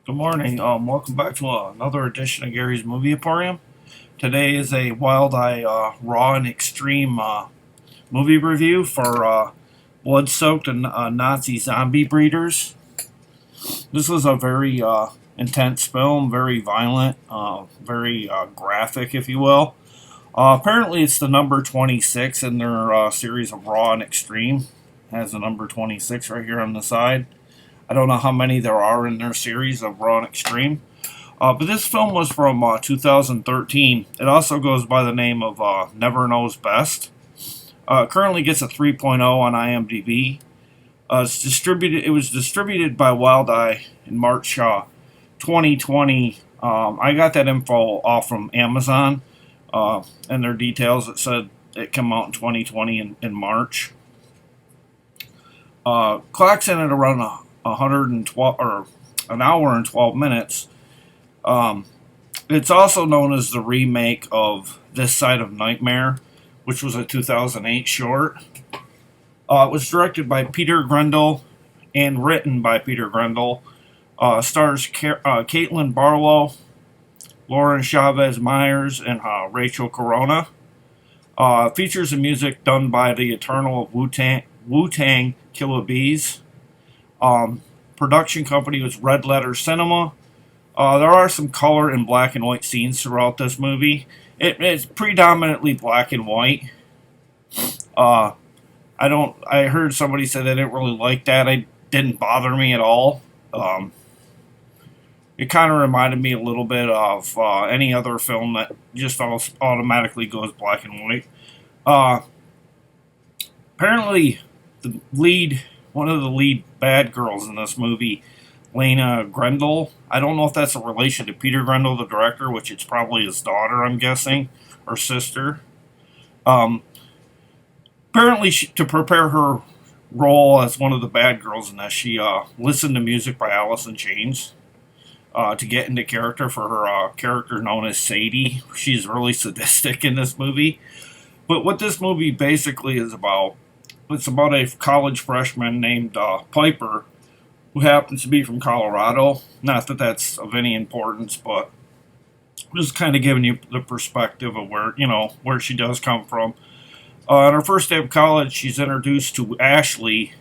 Good morning. Welcome back to another edition of Gary's Movie Emporium. Today is a wild eye, raw and extreme movie review for blood-soaked and Nazi zombie breeders. This was a very intense film, very violent, very graphic, if you will. Apparently, it's the number 26 in their series of Raw and Extreme. It has the number 26 right here on the side. I don't know how many there are in their series of Raw and Extreme. But this film was from 2013. It also goes by the name of Never Knows Best. Currently gets a 3.0 on IMDB. It was distributed by Wild Eye in March 2020. I got that info off from Amazon and their details. It said it came out in 2020 in March. Clock's in at around 112 or an hour and 12 minutes. It's also known as the remake of This Side of Nightmare, which was a 2008 short. It was directed by Peter Grendle and written by Peter Grendle. Stars Kaitlyn Barlow, Lauren Chavez-Myers, and Rachel Corona. Features the music done by the Eternal Wu-Tang Killer Bees. Production company was Red Letter Cinema. There are some color and black and white scenes throughout this movie. It's predominantly black and white. I heard somebody say they didn't really like that. It didn't bother me at all. It kind of reminded me a little bit of any other film that just automatically goes black and white. Apparently, one of the lead bad girls in this movie, Lena Grendle. I don't know if that's a relation to Peter Grendle, the director, which it's probably his daughter, I'm guessing, or sister. Apparently, to prepare her role as one of the bad girls in this, she listened to music by Alice in Chains to get into character for her character known as Sadie. She's really sadistic in this movie. But what this movie basically is about, it's about a college freshman named Piper, who happens to be from Colorado. Not that that's of any importance, but just kind of giving you the perspective of where she does come from. On her first day of college, she's introduced to Ashley,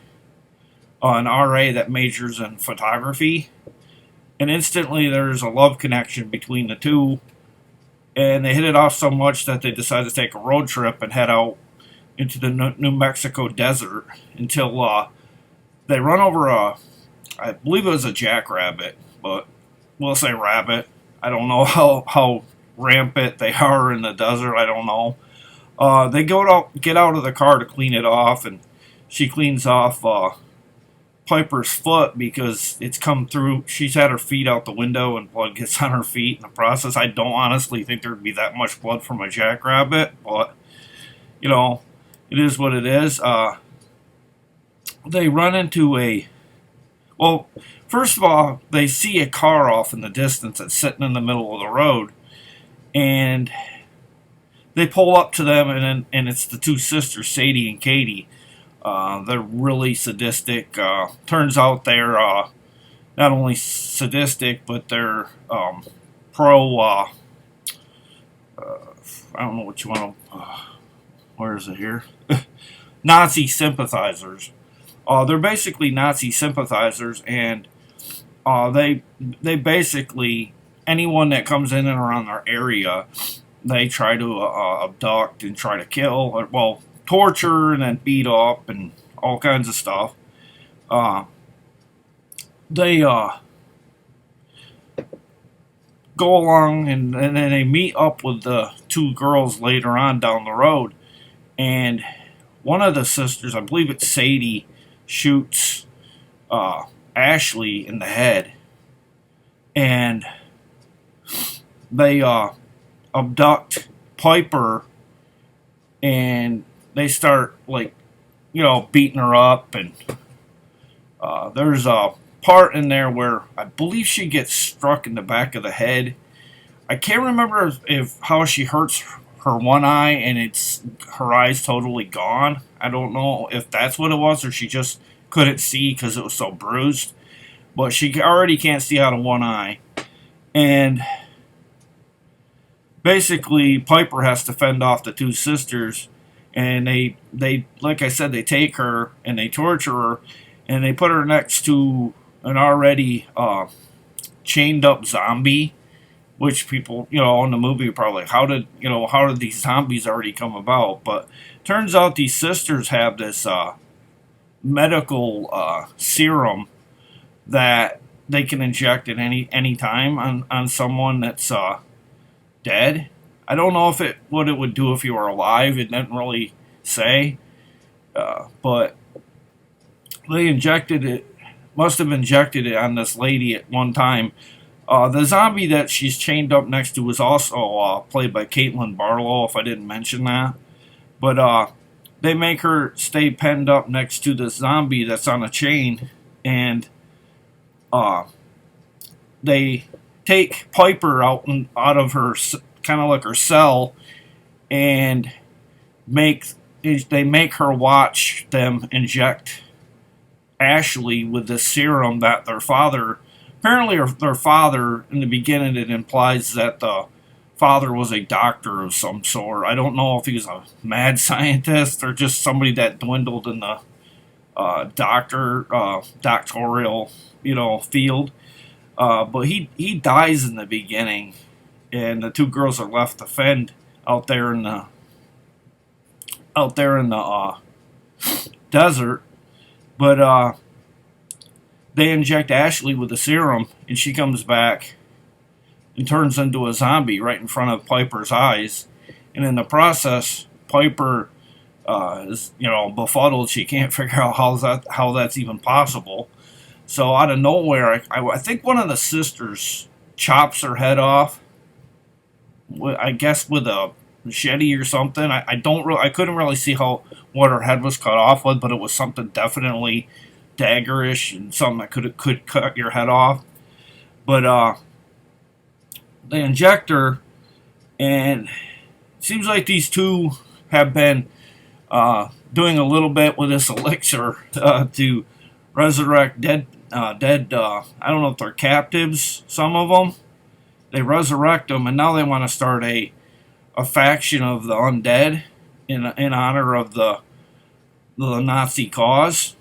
an RA that majors in photography, and instantly there's a love connection between the two, and they hit it off so much that they decide to take a road trip and head out into the New Mexico desert until they run over I believe it was a jackrabbit, but we'll say rabbit. I don't know how rampant they are in the desert. I don't know. They get out of the car to clean it off, and she cleans off Piper's foot because it's come through. She's had her feet out the window, and blood gets on her feet in the process. I don't honestly think there'd be that much blood from a jackrabbit, but it is what it is. They run into first of all, they see a car off in the distance that's sitting in the middle of the road, and they pull up to them, and it's the two sisters, Sadie and Katie. They're really sadistic. Turns out they're not only sadistic, but they're pro. I don't know what you want to. Where is it here? Nazi sympathizers. They're basically Nazi sympathizers, and they basically, anyone that comes in and around their area, they try to abduct and try to kill, or torture and then beat up and all kinds of stuff. They go along and then they meet up with the two girls later on down the road, and one of the sisters, I believe it's Sadie, shoots Ashley in the head, and they abduct Piper, and they start beating her up, and there's a part in there where I believe she gets struck in the back of the head. I can't remember how she hurts her one eye and her eye's totally gone. I don't know if that's what it was or she just couldn't see because it was so bruised. but she already can't see out of one eye. And basically, Piper has to fend off the two sisters, and they like I said, they take her and they torture her, and they put her next to an already chained up zombie. Which people, in the movie are probably, how did these zombies already come about? But turns out these sisters have this medical serum that they can inject at any time on someone that's dead. I don't know what it would do if you were alive. It didn't really say, but they injected it. Must have injected it on this lady at one time. The zombie that she's chained up next to was also played by Kaitlyn Barlow, if I didn't mention that. But they make her stay penned up next to this zombie that's on a chain, and they take Piper out of her, kind of like her cell, and they make her watch them inject Ashley with this serum that their father. Apparently, their father, in the beginning, it implies that the father was a doctor of some sort. I don't know if he was a mad scientist or just somebody that dwindled in the doctoral, field. But he dies in the beginning, and the two girls are left to fend out there in the desert. But they inject Ashley with the serum, and she comes back and turns into a zombie right in front of Piper's eyes. And in the process, Piper is, befuddled. She can't figure out how that's even possible. So out of nowhere, I think one of the sisters chops her head off. I guess with a machete or something. I couldn't really see what her head was cut off with, but it was something definitely daggerish and something that could cut your head off. But they inject her, and it seems like these two have been doing a little bit with this elixir to resurrect dead. I don't know if they're captives. Some of them, they resurrect them, and now they want to start a faction of the undead in honor of the Nazi cause.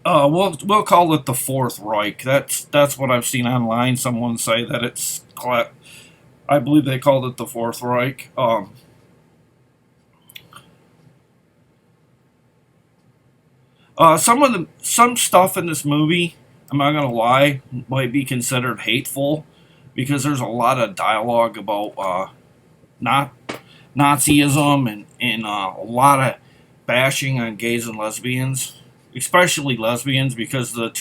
We'll call it the Fourth Reich. That's what I've seen online. Someone say that it's. I believe they called it the Fourth Reich. Some stuff in this movie, I'm not gonna lie, might be considered hateful because there's a lot of dialogue about not Nazism and a lot of bashing on gays and lesbians. Especially lesbians, because the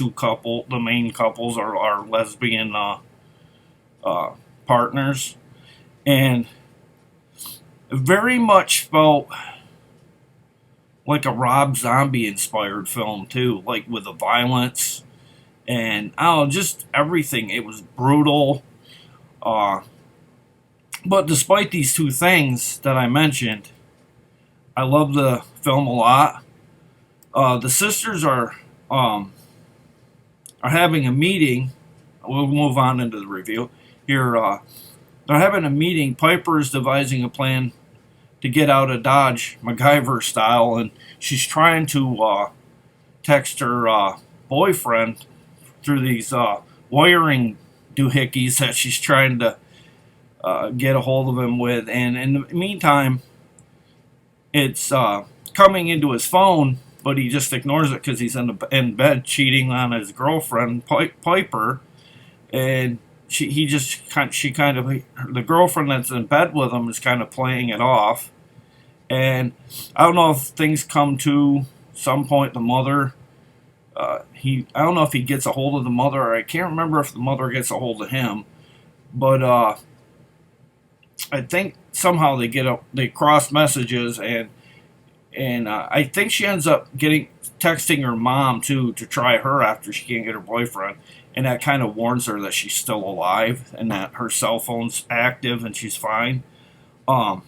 main couples are lesbian partners, and very much felt like a Rob Zombie inspired film too, like with the violence and I don't know, just everything. It was brutal, but despite these two things that I mentioned, I love the film a lot. The sisters are having a meeting. We'll move on into the review here. They're having a meeting. Piper is devising a plan to get out of Dodge, MacGyver style, and she's trying to text her boyfriend through these wiring doohickeys that she's trying to get a hold of him with. And in the meantime, it's coming into his phone, but he just ignores it because he's in bed cheating on his girlfriend Piper, and the girlfriend that's in bed with him is kind of playing it off. And I don't know if things come to some point. The mother, I don't know if he gets a hold of the mother, or I can't remember if the mother gets a hold of him, but I think somehow they cross messages, and I think she ends up texting her mom too to try her after she can't get her boyfriend, and that kind of warns her that she's still alive and that her cell phone's active and she's fine. Well,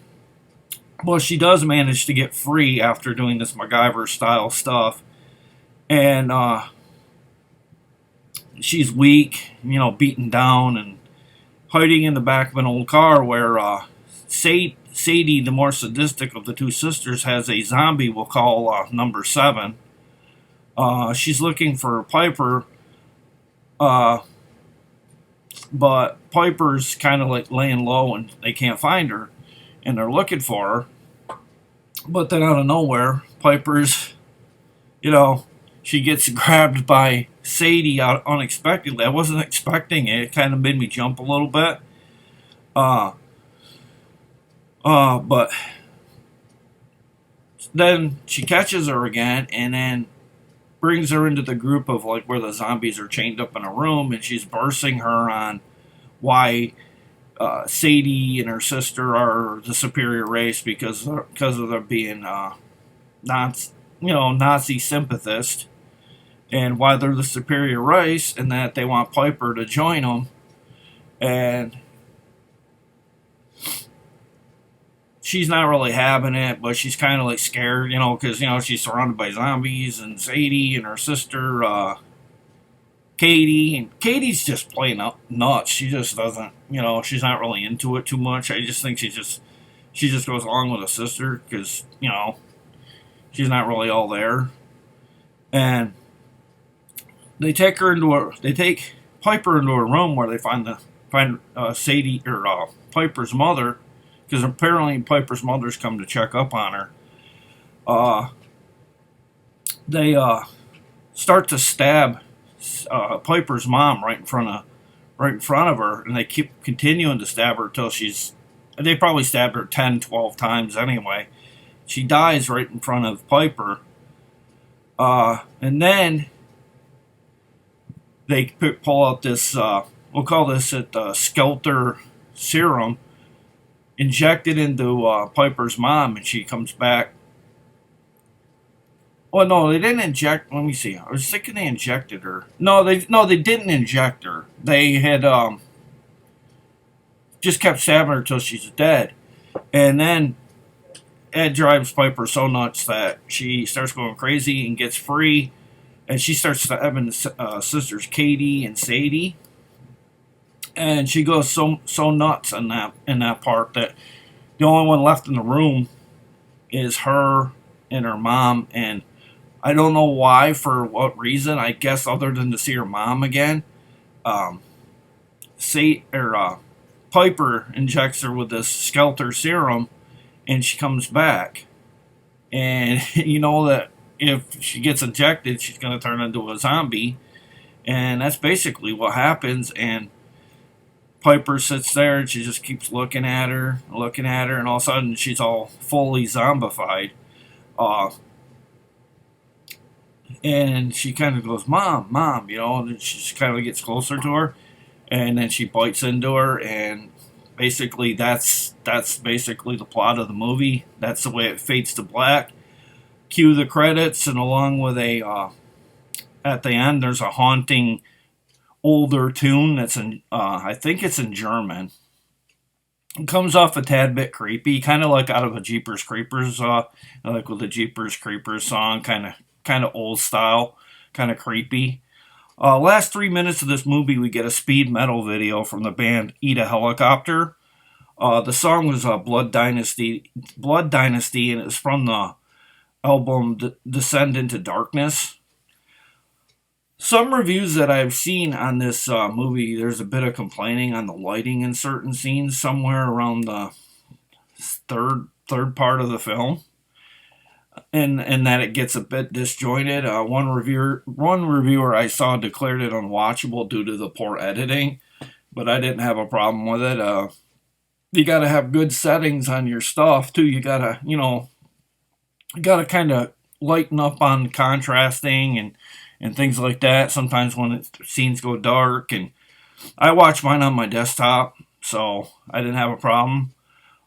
she does manage to get free after doing this MacGyver style stuff, and she's weak, beaten down and hiding in the back of an old car where Sadie, the more sadistic of the two sisters, has a zombie we'll call number 7. She's looking for Piper, but Piper's kind of like laying low and they can't find her, and they're looking for her. But then out of nowhere, Piper's, she gets grabbed by Sadie out unexpectedly. I wasn't expecting it. It kind of made me jump a little bit. But then she catches her again and then brings her into the group of like where the zombies are chained up in a room, and she's bursting her on why Sadie and her sister are the superior race because of their being Nazi sympathist, and why they're the superior race, and that they want Piper to join them. And she's not really having it, but she's kind of like scared, because, she's surrounded by zombies, and Sadie and her sister, Katie, and Katie's just plain nuts. She just doesn't, she's not really into it too much. I just think she just goes along with her sister because, she's not really all there. And they take Piper into a room where they find Sadie or Piper's mother, because apparently Piper's mother's come to check up on her. They start to stab Piper's mom right in front of her, and they keep continuing to stab her till they probably stabbed her 10, 12 times anyway. She dies right in front of Piper. And then they pull out this, we'll call this Skelter serum, inject it into Piper's mom, and she comes back. Well, no, they didn't inject. Let me see. I was thinking they injected her. No, they didn't inject her. They had just kept stabbing her till she's dead, and then Ed drives Piper so nuts that she starts going crazy and gets free, and she starts stabbing sisters Katie and Sadie, and she goes so nuts in that part that the only one left in the room is her and her mom. And I don't know why, for what reason. I guess other than to see her mom again. Piper injects her with this Skelter serum, and she comes back. And that if she gets injected, she's going to turn into a zombie. And that's basically what happens. And Piper sits there, and she just keeps looking at her, and all of a sudden she's all fully zombified. And she kind of goes, Mom, and then she kind of gets closer to her, and then she bites into her, and basically that's basically the plot of the movie. That's the way it fades to black. Cue the credits, and along with at the end, there's a haunting older tune that's in, I think it's in German. It comes off a tad bit creepy, kind of like out of a Jeepers Creepers, like with the Jeepers Creepers song, kind of old style, kind of creepy. Last 3 minutes of this movie, we get a speed metal video from the band Eat a Helicopter. The song was Blood Dynasty, and it's from the album Descend into Darkness. Some reviews that I've seen on this movie, there's a bit of complaining on the lighting in certain scenes, somewhere around the third part of the film, and that it gets a bit disjointed. One reviewer I saw declared it unwatchable due to the poor editing, but I didn't have a problem with it. You got to have good settings on your stuff too. You gotta kind of lighten up on contrasting and things like that. Sometimes when scenes go dark, and I watch mine on my desktop, so I didn't have a problem.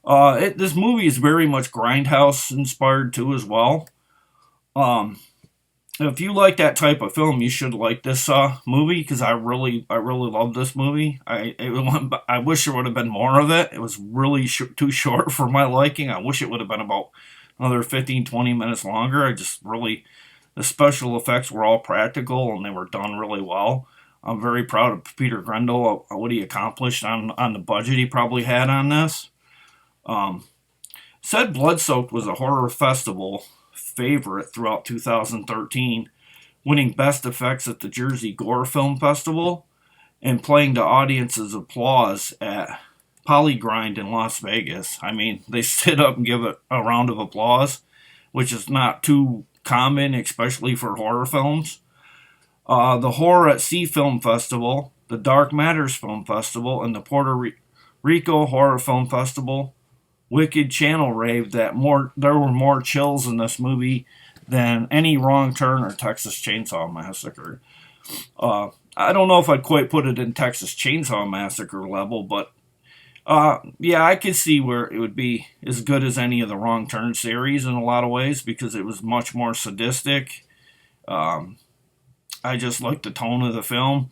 This movie is very much Grindhouse inspired too, as well. If you like that type of film, you should like this movie, because I really love this movie. I wish there would have been more of it. It was really too short for my liking. I wish it would have been about another 15-20 minutes longer. The special effects were all practical, and they were done really well. I'm very proud of Peter Grendle, what he accomplished on the budget he probably had on this. Said Bloodsoaked was a horror festival favorite throughout 2013, winning Best Effects at the Jersey Gore Film Festival and playing the audience's applause at Polygrind in Las Vegas. I mean, they stood up and give it a round of applause, which is not too common, especially for horror films. The Horror at Sea Film Festival, the Dark Matters Film Festival, and the Puerto Rico Horror Film Festival. Wicked Channel raved that there were more chills in this movie than any Wrong Turn or Texas Chainsaw Massacre. I don't know if I'd quite put it in Texas Chainsaw Massacre level, but yeah, I could see where it would be as good as any of the Wrong Turn series in a lot of ways because it was much more sadistic. I just like the tone of the film.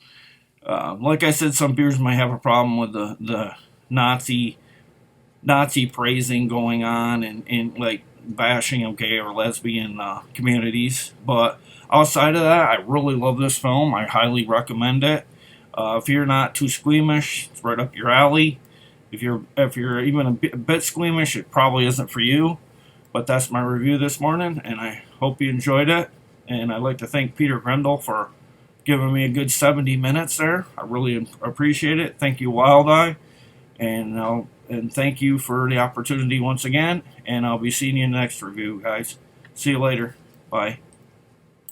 Like I said, some viewers might have a problem with the Nazi praising going on and like bashing of gay or lesbian communities. But outside of that, I really love this film. I highly recommend it. If you're not too squeamish, it's right up your alley. If you're even a bit squeamish, it probably isn't for you. But that's my review this morning, and I hope you enjoyed it. And I'd like to thank Peter Grendle for giving me a good 70 minutes there. I really appreciate it. Thank you, Wild Eye. And thank you for the opportunity once again. And I'll be seeing you in the next review, guys. See you later. Bye.